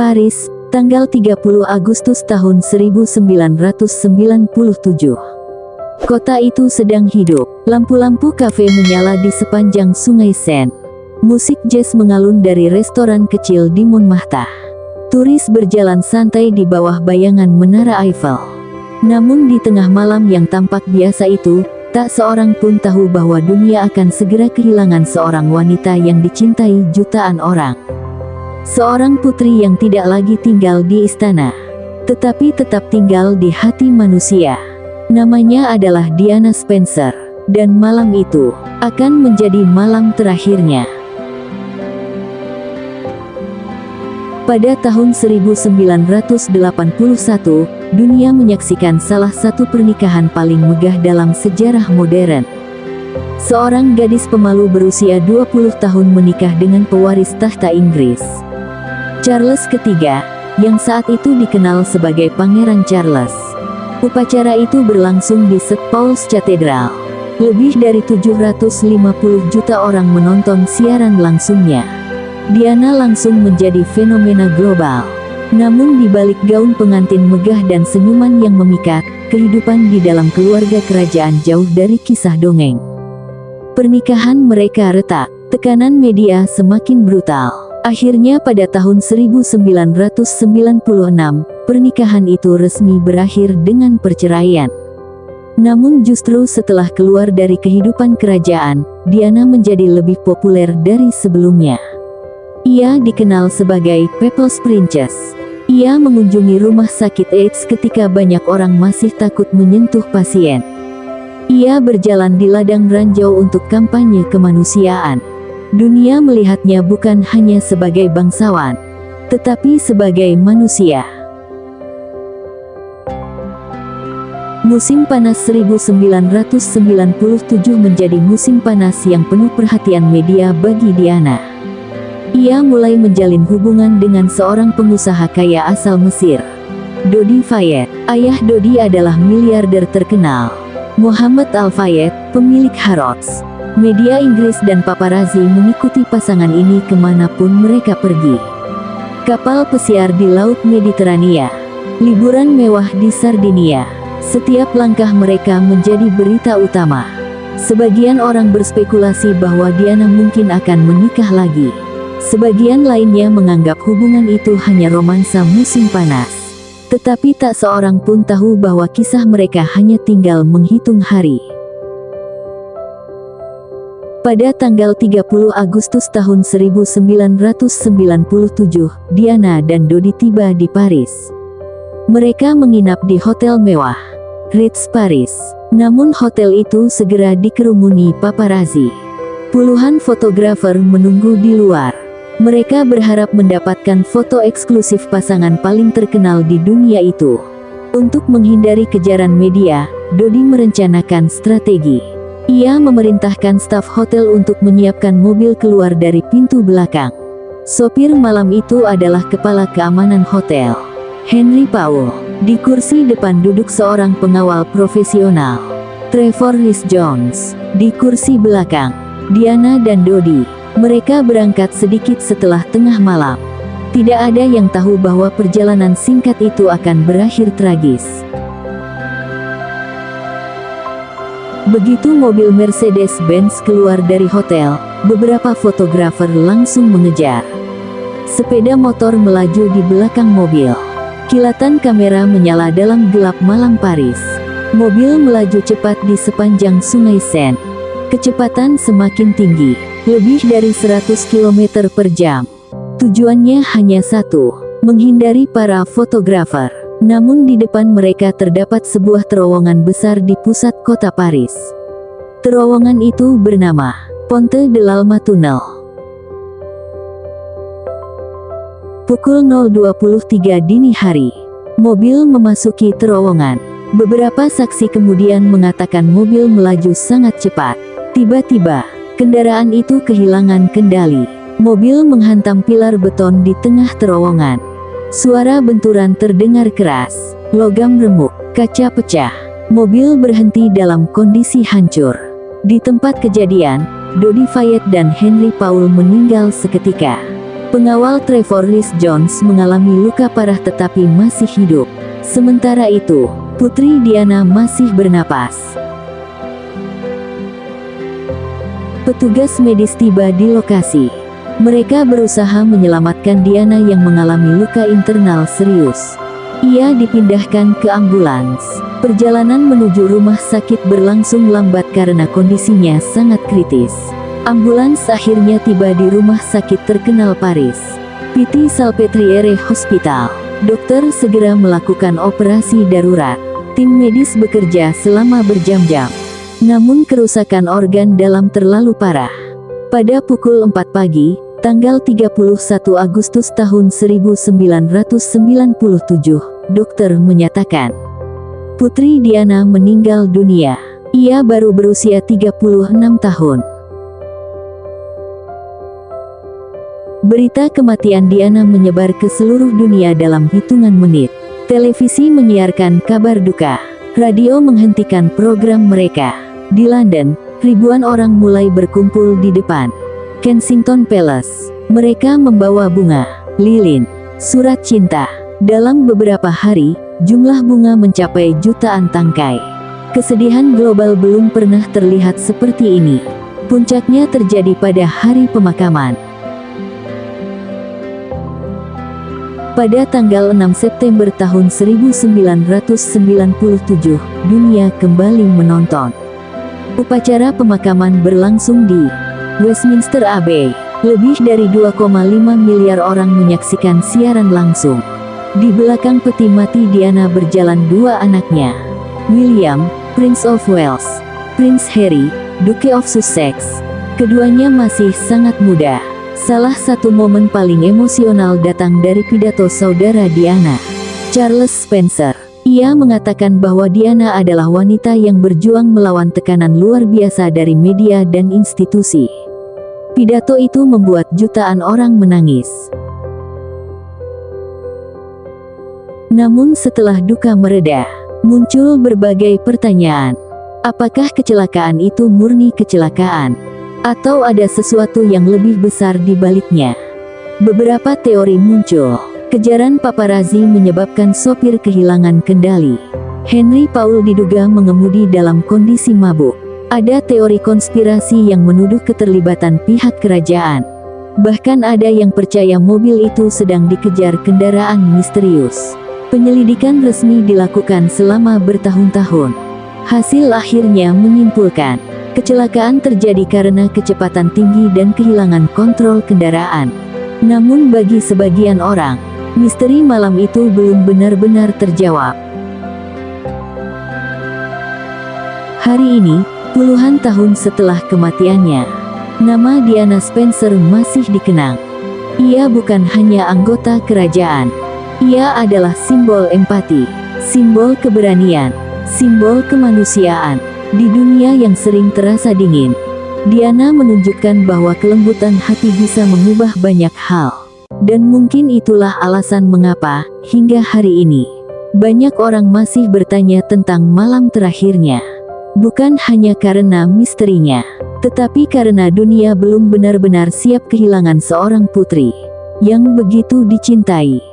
Paris, tanggal 30 Agustus tahun 1997. Kota itu sedang hidup. Lampu-lampu kafe menyala di sepanjang sungai Seine. Musik jazz mengalun dari restoran kecil di Montmartre. Turis berjalan santai di bawah bayangan Menara Eiffel. Namun di tengah malam yang tampak biasa itu, tak seorang pun tahu bahwa dunia akan segera kehilangan seorang wanita yang dicintai jutaan orang. Seorang putri yang tidak lagi tinggal di istana, tetapi tetap tinggal di hati manusia. Namanya adalah Diana Spencer, dan malam itu akan menjadi malam terakhirnya. Pada tahun 1981, dunia menyaksikan salah satu pernikahan paling megah dalam sejarah modern. Seorang gadis pemalu berusia 20 tahun menikah dengan pewaris tahta Inggris, Charles III, yang saat itu dikenal sebagai Pangeran Charles. Upacara itu berlangsung di St. Paul's Cathedral. Lebih dari 750 juta orang menonton siaran langsungnya. Diana langsung menjadi fenomena global. Namun di balik gaun pengantin megah dan senyuman yang memikat, kehidupan di dalam keluarga kerajaan jauh dari kisah dongeng. Pernikahan mereka retak, tekanan media semakin brutal. Akhirnya pada tahun 1996, pernikahan itu resmi berakhir dengan perceraian. Namun justru setelah keluar dari kehidupan kerajaan, Diana menjadi lebih populer dari sebelumnya. Ia dikenal sebagai People's Princess. Ia mengunjungi rumah sakit AIDS ketika banyak orang masih takut menyentuh pasien. Ia berjalan di ladang ranjau untuk kampanye kemanusiaan. Dunia melihatnya bukan hanya sebagai bangsawan, tetapi sebagai manusia. Musim panas 1997 menjadi musim panas yang penuh perhatian media bagi Diana. Ia mulai menjalin hubungan dengan seorang pengusaha kaya asal Mesir, Dodi Fayed. Ayah Dodi adalah miliarder terkenal, Mohammed Al Fayed, pemilik Harrods. Media Inggris dan paparazzi mengikuti pasangan ini kemanapun mereka pergi. Kapal pesiar di Laut Mediterania, liburan mewah di Sardinia. Setiap langkah mereka menjadi berita utama. Sebagian orang berspekulasi bahwa Diana mungkin akan menikah lagi. Sebagian lainnya menganggap hubungan itu hanya romansa musim panas. Tetapi tak seorang pun tahu bahwa kisah mereka hanya tinggal menghitung hari. Pada tanggal 30 Agustus tahun 1997, Diana dan Dodi tiba di Paris. Mereka menginap di hotel mewah, Ritz Paris. Namun hotel itu segera dikerumuni paparazzi. Puluhan fotografer menunggu di luar. Mereka berharap mendapatkan foto eksklusif pasangan paling terkenal di dunia itu. Untuk menghindari kejaran media, Dodi merencanakan strategi. Ia memerintahkan staf hotel untuk menyiapkan mobil keluar dari pintu belakang. Sopir malam itu adalah kepala keamanan hotel, Henry Powell. Di kursi depan duduk seorang pengawal profesional, Trevor Rhys-Jones. Di kursi belakang, Diana dan Dodi. Mereka berangkat sedikit setelah tengah malam. Tidak ada yang tahu bahwa perjalanan singkat itu akan berakhir tragis. Begitu mobil Mercedes-Benz keluar dari hotel, beberapa fotografer langsung mengejar. Sepeda motor melaju di belakang mobil. Kilatan kamera menyala dalam gelap malam Paris. Mobil melaju cepat di sepanjang sungai Seine. Kecepatan semakin tinggi, lebih dari 100 km per jam. Tujuannya hanya satu, menghindari para fotografer. Namun di depan mereka terdapat sebuah terowongan besar di pusat kota Paris. Terowongan itu bernama Ponte de l'Alma Tunnel. Pukul 0:23 dini hari, mobil memasuki terowongan. Beberapa saksi kemudian mengatakan mobil melaju sangat cepat. Tiba-tiba, kendaraan itu kehilangan kendali. Mobil menghantam pilar beton di tengah terowongan. Suara benturan terdengar keras, logam remuk, kaca pecah. Mobil berhenti dalam kondisi hancur. Di tempat kejadian, Dodi Fayed dan Henry Powell meninggal seketika. Pengawal Trevor Rhys Jones mengalami luka parah tetapi masih hidup. Sementara itu, Putri Diana masih bernapas. Petugas medis tiba di lokasi. Mereka berusaha menyelamatkan Diana yang mengalami luka internal serius. Ia dipindahkan ke ambulans. Perjalanan menuju rumah sakit berlangsung lambat karena kondisinya sangat kritis. Ambulans akhirnya tiba di rumah sakit terkenal Paris, Petit Salpêtrière Hospital. Dokter segera melakukan operasi darurat. Tim medis bekerja selama berjam-jam. Namun kerusakan organ dalam terlalu parah. Pada pukul 4 pagi, tanggal 31 Agustus tahun 1997, dokter menyatakan Putri Diana meninggal dunia. Ia baru berusia 36 tahun. Berita kematian Diana menyebar ke seluruh dunia dalam hitungan menit. Televisi menyiarkan kabar duka. Radio menghentikan program mereka. Di London, ribuan orang mulai berkumpul di depan Kensington Palace. Mereka membawa bunga, lilin, surat cinta. Dalam beberapa hari, jumlah bunga mencapai jutaan tangkai. Kesedihan global belum pernah terlihat seperti ini. Puncaknya terjadi pada hari pemakaman. Pada tanggal 6 September tahun 1997, dunia kembali menonton. Upacara pemakaman berlangsung di Westminster Abbey. Lebih dari 2,5 miliar orang menyaksikan siaran langsung. Di belakang peti mati Diana berjalan dua anaknya, William, Prince of Wales, Prince Harry, Duke of Sussex. Keduanya masih sangat muda. Salah satu momen paling emosional datang dari pidato saudara Diana, Charles Spencer. Ia mengatakan bahwa Diana adalah wanita yang berjuang melawan tekanan luar biasa dari media dan institusi. Pidato itu membuat jutaan orang menangis. Namun setelah duka mereda, muncul berbagai pertanyaan. Apakah kecelakaan itu murni kecelakaan? Atau ada sesuatu yang lebih besar di baliknya? Beberapa teori muncul. Kejaran paparazzi menyebabkan sopir kehilangan kendali. Henry Paul diduga mengemudi dalam kondisi mabuk. Ada teori konspirasi yang menuduh keterlibatan pihak kerajaan. Bahkan ada yang percaya mobil itu sedang dikejar kendaraan misterius. Penyelidikan resmi dilakukan selama bertahun-tahun. Hasil akhirnya menyimpulkan kecelakaan terjadi karena kecepatan tinggi dan kehilangan kontrol kendaraan. Namun bagi sebagian orang, misteri malam itu belum benar-benar terjawab. Hari ini, puluhan tahun setelah kematiannya, nama Diana Spencer masih dikenang. Ia bukan hanya anggota kerajaan. Ia adalah simbol empati, simbol keberanian, simbol kemanusiaan. Di dunia yang sering terasa dingin, Diana menunjukkan bahwa kelembutan hati bisa mengubah banyak hal. Dan mungkin itulah alasan mengapa, hingga hari ini, banyak orang masih bertanya tentang malam terakhirnya. Bukan hanya karena misterinya, tetapi karena dunia belum benar-benar siap kehilangan seorang putri yang begitu dicintai.